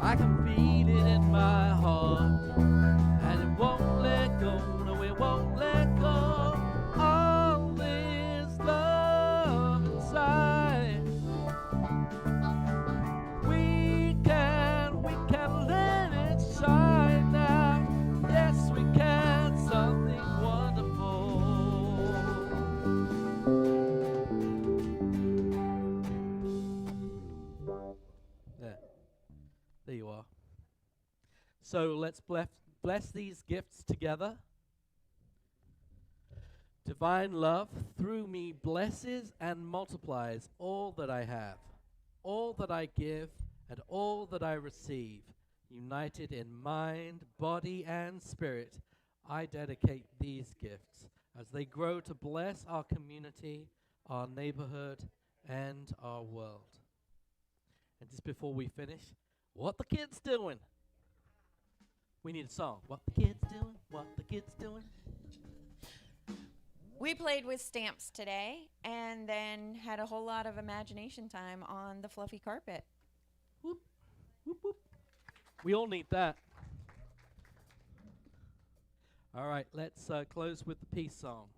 I can feel it in my heart, and it won't let go, no it won't let go. All this love inside. We can let it shine now. Yes, we can. Something wonderful. There you are. So let's bless these gifts together. Divine love through me blesses and multiplies all that I have, all that I give, and all that I receive. United in mind, body, and spirit, I dedicate these gifts as they grow to bless our community, our neighborhood, and our world. And just before we finish, what the kids doing? We need a song. What the kids doing? What the kids doing? We played with stamps today and then had a whole lot of imagination time on the fluffy carpet. Whoop, whoop, whoop. We all need that. All right, let's close with the peace song.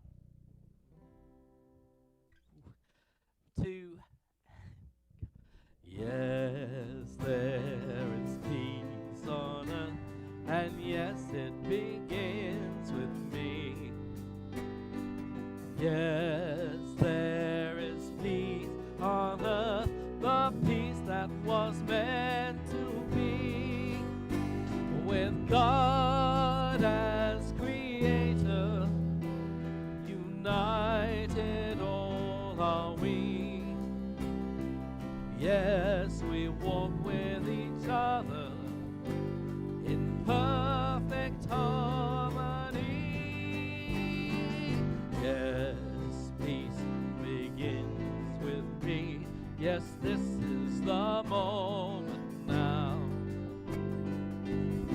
Yes, there is peace on earth, and yes, it begins with me. Yes, there is peace on earth, the peace that was meant to be. With God as creator,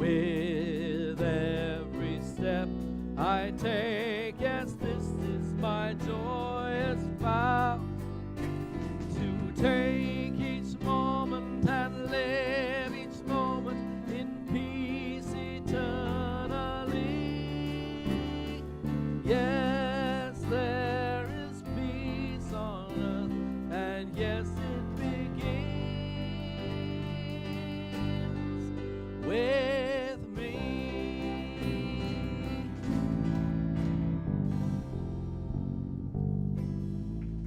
with every step I take.